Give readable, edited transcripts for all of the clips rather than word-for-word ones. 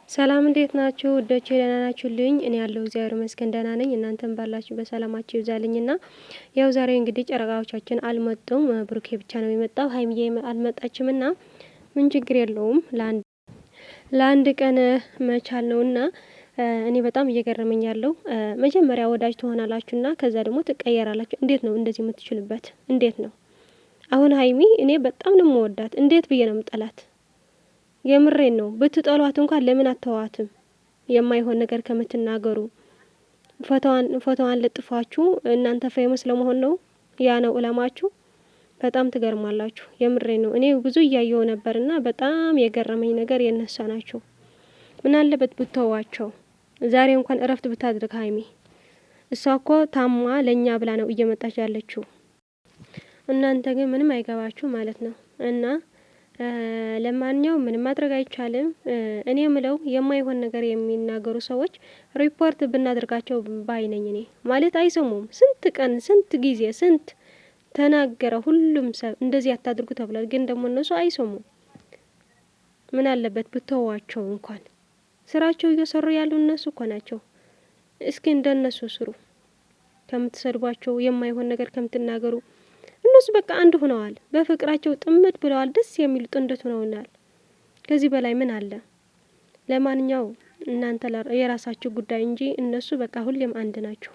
ሰላም እንዴት ናችሁ? ውዶቼ ደህና ናችሁልኝ? እኔ ያለው እግዚአብሔር ይመስገን ደህና ነኝ። እናንተም ባላችሁ በሰላማችሁ ይብዛልኝና ያው ዛሬ እንግዲህ ጨረቃዎቻችን አልመጡም። ብሩኬ ብቻ ነው የመጣው። ሀይሚዬ አልመጣችምና ምን ችግር የለውም። ለአንድ ቀን መቻል ነውና እኔ በጣም እየገረመኝ ያለው መጀመሪያ ወዳጅ ትሆናላችሁና ከዛ ደግሞ ትቀየራላችሁ። እንዴት ነው እንደዚህ የምትችሉበት? እንዴት ነው? አሁን ሀይሚ እኔ በጣም ነው የምወዳት። እንዴት ብዬ ነው የምጠላት? የምሬን ነው። ብትጠሏት እንኳን ለምን አተዋትም? የማይሆን ነገር ከምትናገሩ ፎቶዋን ለጥፋችሁ እናንተ ፌመስ ለመሆን ነው። ያ ነው እለማችሁ። በጣም ትገርማላችሁ። የምሬን ነው። እኔ ብዙ እያየው ነበርና በጣም የገረመኝ ነገር የነሳ ናቸው። ምን አለበት ብትተዋቸው? ዛሬ እንኳን እረፍት ብታድርግ ሀይሚ። እሷ እኮ ታማ ለኛ ብላ ነው እየመጣች ያለችው። እናንተ ግን ምንም አይገባችሁ ማለት ነው። እና ለማንኛውም ምንም ማድረግ አይቻልም። እኔ የምለው የማይሆን ነገር የሚናገሩ ሰዎች ሪፖርት ብናደርጋቸው ባይነኝ። እኔ ማለት አይሰሙም። ስንት ቀን ስንት ጊዜ ስንት ተናገረ ሁሉም ሰው እንደዚህ አታድርጉ ተብሏል። ግን ደግሞ እነሱ አይሰሙም። ምን አለበት ብተዋቸው? እንኳን ስራቸው እየሰሩ ያሉ እነሱ እኮ ናቸው። እስኪ እንደነሱ ስሩ። ከምትሰድቧቸው የማይሆን ነገር ከምትናገሩ እነሱ በቃ አንድ ሆነዋል። በፍቅራቸው ጥምድ ብለዋል። ደስ የሚሉ ጥንዶች ሆነውናል። ከዚህ በላይ ምን አለ? ለማንኛውም እናንተ የራሳችሁ ጉዳይ እንጂ እነሱ በቃ ሁሌም አንድ ናቸው።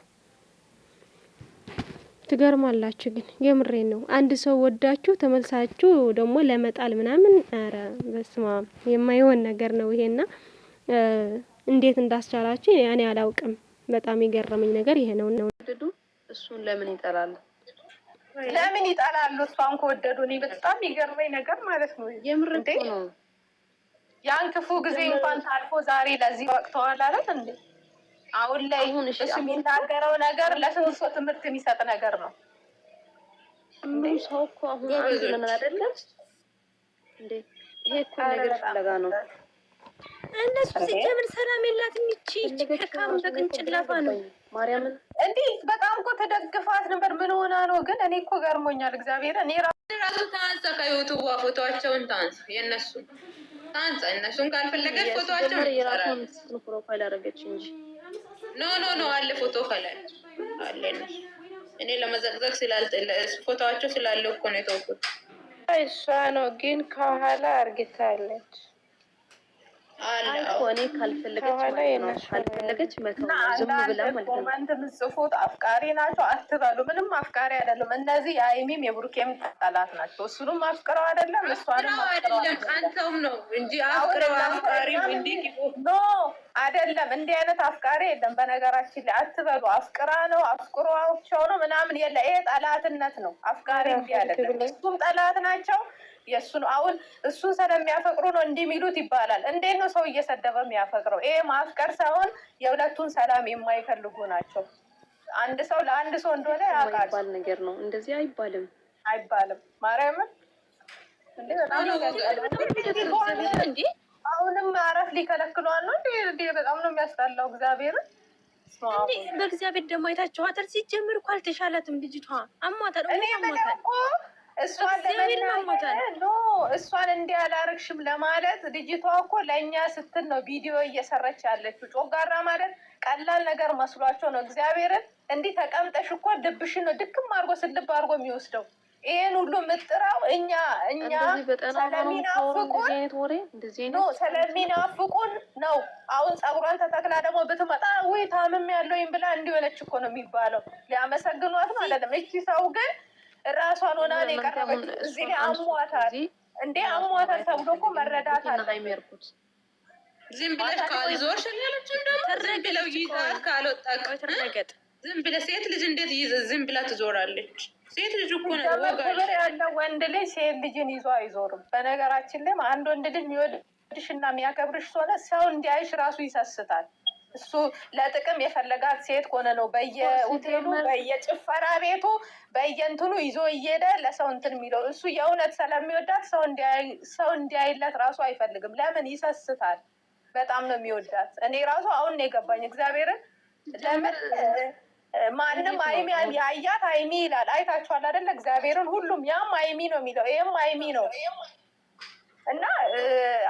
ትገርማላችሁ። ግን የምሬን ነው። አንድ ሰው ወዳችሁ ተመልሳችሁ ደግሞ ለመጣል ምናምን፣ ኧረ በስመ አብ የማይሆን ነገር ነው ይሄና እንዴት እንዳስቻላችሁ እኔ አላውቅም። በጣም የገረመኝ ነገር ይሄ ነው። እሱን ለምን ይጠላል? ለምን ይጣላሉ? እሷን ከወደዱ እኔ በጣም ይገርመኝ ነገር ማለት ነው። የምር ነው። ያን ክፉ ጊዜ እንኳን ታልፎ ዛሬ ለዚህ ወቅተዋል አይደል እንዴ? አሁን ላይ እሱ የሚናገረው ነገር ለስንት ሰው ትምህርት የሚሰጥ ነገር ነው። ምን ሰው እኮ አሁን አንድ ለምን አይደለም እንዴ? ይሄ እኮ ነገር ፍለጋ ነው። እነሱ ሲጀምር ሰላም የላትም። ይቺ ከካም በቅንጭላቷ ነው ማርያምን እንዴ በጣም እኮ ተደግፋት ነበር። ምን ሆና ነው ግን? እኔ እኮ ገርሞኛል። እግዚአብሔር እኔ ራሱ ታንሳ ከዩቱብ ፎቶዋቸውን ታንሳ፣ የነሱ ታንሳ። እነሱን ካልፈለገች ፎቶዋቸውን የራሷን ፕሮፋይል አደረገች እንጂ ኖ አለ ፎቶ ከላይ አለ። እኔ ለመዘቅዘቅ ፎቶዋቸው ስላለው እኮ ነው የተውኩት። እሷ ነው ግን ከኋላ አርግታለች። እኔ ካልፈለገች መተው ዝም ብላ ማለት ነው። ኮመንት ምጽፉት አፍቃሪ ናቸው አትበሉ። ምንም አፍቃሪ አይደለም። እነዚህ የአይሚም የብሩኬም ጠላት ናቸው። እሱንም አፍቅረው አይደለም እሷንም አፍቅረው አይደለም። አንተውም ነው እንጂ አፍቅረው አፍቃሪም እንዴ ኖ አይደለም። እንዲህ አይነት አፍቃሪ የለም። በነገራችን ላይ አትበሉ። አፍቅራ ነው አፍቅሯቸው ነው ምናምን የለ። ይሄ ጠላትነት ነው። አፍቃሪ እንዲህ አይደለም። እሱም ጠላት ናቸው። የሱን አሁን እሱን ስለሚያፈቅሩ ነው እንዲህ ሚሉት ይባላል። እንዴት ነው ሰው እየሰደበ የሚያፈቅረው? ይሄ ማፍቀር ሳይሆን የሁለቱን ሰላም የማይፈልጉ ናቸው። አንድ ሰው ለአንድ ሰው እንደሆነ ያውቃል ነገር ነው። እንደዚህ አይባልም። ማርያምን እንዴ በጣም ነው እንዴ! አሁንም አረፍ ሊከለክሏል ነው እንዴ? በጣም ነው የሚያስጠላው። እግዚአብሔር እንዴ በእግዚአብሔር ደግሞ አይታችኋታል። ሲጀምር እኮ አልተሻላትም ልጅቷ። አሟታል። እኔ ማለት እኮ እሷን እንዲህ አላረግሽም ለማለት ልጅቷ እኮ ለእኛ ስትል ነው ቪዲዮ እየሰረች ያለችው። ጮጋራ ማለት ቀላል ነገር መስሏቸው ነው። እግዚአብሔርን እንዲህ ተቀምጠሽ እኮ ልብሽን ነው ድክም አድርጎ ስልብ አድርጎ የሚወስደው። ይሄን ሁሉ ምጥራው እኛ ስለሚናፍቁን ነው። አሁን ጸጉሯን ተተክላ ደግሞ ብትመጣ ወይ ታምም ያለውኝ ብላ እንዲሆነች እኮ ነው የሚባለው። ሊያመሰግኗት ነው አይደለም። እቺ ሰው ግን ራሷን ሆና ነው የቀረበች። እዚህ ላይ አሟታል እንዴ አሟታል ተብሎ እኮ መረዳት አለ። ዝም ብለሽ ካልዞርሽ ያለችው ዝም ብለው ይዛት ካልወጣ ዝም ብለ ሴት ልጅ እንዴት ዝም ብላ ትዞራለች? ሴት ልጅ እኮ ነው ክብር ያለው ወንድ ልጅ ሴት ልጅን ይዞ አይዞርም። በነገራችን ላይ አንድ ወንድ ልጅ የሚወድሽና የሚያከብርሽ ሆነ ሰው እንዲያይሽ ራሱ ይሰስታል። እሱ ለጥቅም የፈለጋት ሴት ከሆነ ነው በየሆቴሉ በየጭፈራ ቤቱ በየእንትኑ ይዞ እየሄደ ለሰው እንትን የሚለው። እሱ የእውነት ስለሚወዳት ሰው እንዲያይለት ራሱ አይፈልግም። ለምን? ይሰስታል። በጣም ነው የሚወዳት። እኔ ራሱ አሁን ነው የገባኝ እግዚአብሔርን። ለምን ማንም አይሚ ያያት አይሚ ይላል። አይታችኋል አይደለ? እግዚአብሔርን ሁሉም ያም አይሚ ነው የሚለው፣ ይሄም አይሚ ነው። እና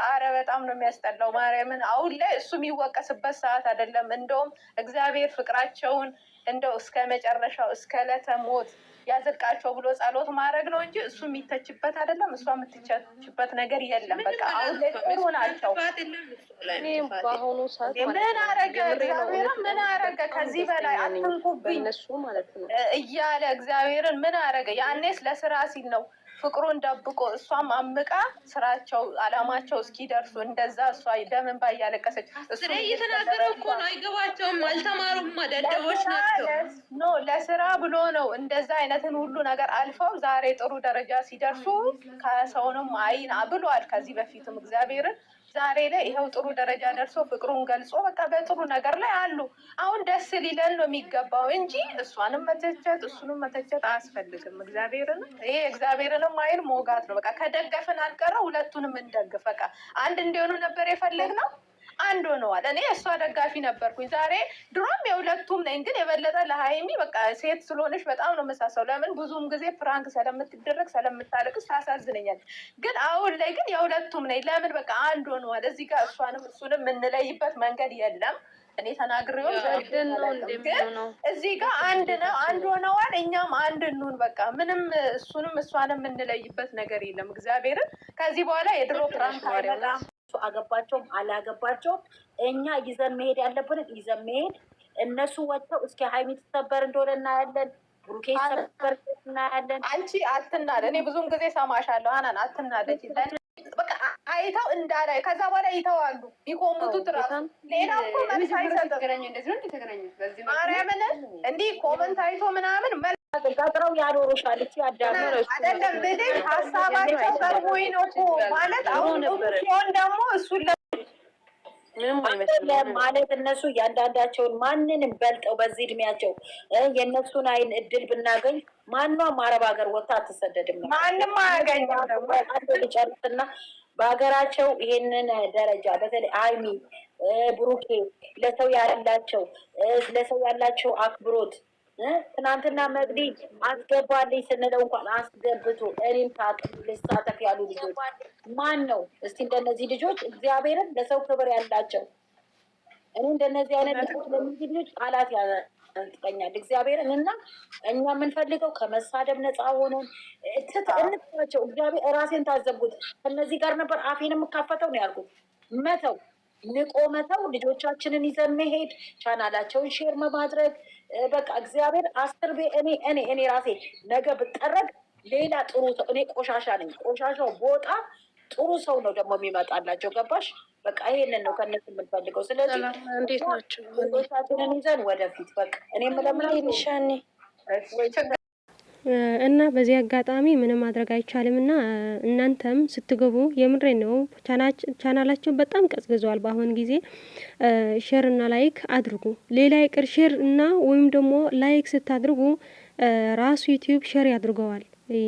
አረ በጣም ነው የሚያስጠላው ማርያምን። አሁን ላይ እሱ የሚወቀስበት ሰዓት አይደለም። እንደውም እግዚአብሔር ፍቅራቸውን እንደው እስከ መጨረሻው እስከ ዕለተ ሞት ያዘልቃቸው ብሎ ጸሎት ማድረግ ነው እንጂ እሱ የሚተችበት አይደለም፣ እሷ የምትቸችበት ነገር የለም። በቃ አሁን ላይ ጥሩ ናቸው። በአሁኑ ሰዓት ምን አረገ እግዚአብሔርን ምን አረገ ከዚህ በላይ አትንኩብኝ እያለ እግዚአብሔርን ምን አረገ? ያኔስ ለስራ ሲል ነው ፍቅሩን ደብቆ እሷም አምቃ ስራቸው አላማቸው እስኪደርሱ እንደዛ እሷ ደምን ባያለቀሰች ስለ እየተናገረው እኮ ነው። አይገባቸውም፣ አልተማሩም፣ ደደቦች ናቸው። ኖ ለስራ ብሎ ነው እንደዛ አይነትን ሁሉ ነገር አልፈው ዛሬ ጥሩ ደረጃ ሲደርሱ ከሰውንም አይን ብሏል ከዚህ በፊትም እግዚአብሔርን። ዛሬ ላይ ይኸው ጥሩ ደረጃ ደርሶ ፍቅሩን ገልጾ በቃ በጥሩ ነገር ላይ አሉ። አሁን ደስ ሊለን ነው የሚገባው እንጂ እሷንም መተቸት እሱንም መተቸት አያስፈልግም። እግዚአብሔርን ይሄ እግዚአብሔርንም አይን ሞጋት ነው። በቃ ከደገፍን አልቀረ ሁለቱንም እንደግፍ። በቃ አንድ እንዲሆኑ ነበር የፈለግነው፣ አንድ ሆነዋል። እኔ እሷ ደጋፊ ነበርኩኝ። ዛሬ ድሮም የሁለቱም ነኝ፣ ግን የበለጠ ለሀይሚ በቃ ሴት ስለሆነች በጣም ነው መሳሰው። ለምን ብዙም ጊዜ ፕራንክ ስለምትደረግ ስለምታለቅስ ታሳዝነኛለች። ግን አሁን ላይ ግን የሁለቱም ነኝ። ለምን በቃ አንድ ሆነዋል። እዚህ ጋር እሷንም እሱንም የምንለይበት መንገድ የለም። እኔ ተናግሬው እዚህ ጋር አንድ ነው፣ አንድ ሆነዋል። እኛም አንድ እንሁን በቃ ምንም እሱንም እሷንም የምንለይበት ነገር የለም። እግዚአብሔርን ከዚህ በኋላ የድሮ ፕራንክ አይመጣም። አገባቸውም አላገባቸውም እኛ ይዘን መሄድ ያለብንን ይዘን መሄድ። እነሱ ወጥተው እስኪ ሀይሚ ትሰበር እንደሆነ እናያለን፣ ብሩኬ ይሰበር እናያለን። አንቺ አትናደ። እኔ ብዙም ጊዜ ሰማሻለሁ አናን አትናደች። በቃ አይተው እንዳለ ከዛ በኋላ ይተዋሉ። ቢኮምቱት ራሱ ሌላ እኮ መልስ አይሰጥም። ማርያምን እንዲህ ኮመንት አይቶ ምናምን ቀጥረው ያኖሩሻል። እቺ አዳመረች አይደለም ብድግ ሀሳባቸው ቀርቦኝ ነው እኮ ማለት አሁን ሲሆን ደግሞ እሱን ማለት እነሱ እያንዳንዳቸውን ማንንም በልጠው በዚህ እድሜያቸው የእነሱን አይን እድል ብናገኝ ማንም አረብ ሀገር ወጥታ አትሰደድም። ማንም አያገኝም። ጨርስና በሀገራቸው ይሄንን ደረጃ በተለይ ሀይሚ ብሩኬ ለሰው ያላቸው አክብሮት ትናንትና መግዲ አስገባልኝ ስንለው እንኳን አስገብቶ እኔም ልሳተፍ ያሉ ልጆች ማን ነው እስቲ? እንደነዚህ ልጆች እግዚአብሔርን ለሰው ክብር ያላቸው እኔ እንደነዚህ አይነት ልጆች ለሚዚህ ልጆች ቃላት ያንጥቀኛል እግዚአብሔርን። እና እኛ የምንፈልገው ከመሳደብ ነፃ ሆኖን እንትናቸው እግዚአብሔር ራሴን ታዘብኩት። ከነዚህ ጋር ነበር አፌን የምካፈተው ነው ያልኩት። መተው ንቆ መተው ልጆቻችንን ይዘን መሄድ፣ ቻናላቸውን ሼር በማድረግ በቃ እግዚአብሔር አስርቤ እኔ ራሴ ነገ ብጠረግ ሌላ ጥሩ ሰው እኔ ቆሻሻ ነኝ። ቆሻሻው ቦታ ጥሩ ሰው ነው ደግሞ የሚመጣላቸው። ገባሽ? በቃ ይሄንን ነው ከነሱ የምንፈልገው። ስለዚህ እንዴት ናቸው ልጆቻችንን ይዘን ወደፊት በቃ እኔ ምለምናሻኔ እና በዚህ አጋጣሚ ምንም ማድረግ አይቻልም። እና እናንተም ስትገቡ የምሬ ነው ቻናላቸው በጣም ቀዝቅዘዋል። በአሁን ጊዜ ሼር እና ላይክ አድርጉ። ሌላ ይቅር ሼር እና ወይም ደግሞ ላይክ ስታድርጉ ራሱ ዩቲዩብ ሼር ያድርገዋል።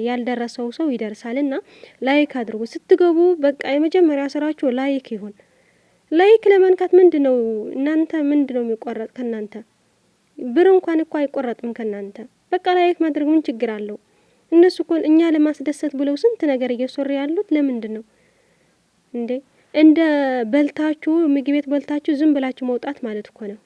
ያልደረሰው ሰው ይደርሳል። እና ላይክ አድርጉ ስትገቡ። በቃ የመጀመሪያ ስራችሁ ላይክ ይሁን። ላይክ ለመንካት ምንድነው እናንተ ምንድነው የሚቆረጥ ከናንተ? ብር እንኳን እኮ አይቆረጥም ከናንተ። በቃ ላይክ ማድረግ ምን ችግር አለው? እነሱ እኮ እኛ ለማስደሰት ብለው ስንት ነገር እየሰሩ ያሉት ለምንድን ነው እንዴ? እንደ በልታችሁ ምግብ ቤት በልታችሁ ዝም ብላችሁ መውጣት ማለት እኮ ነው።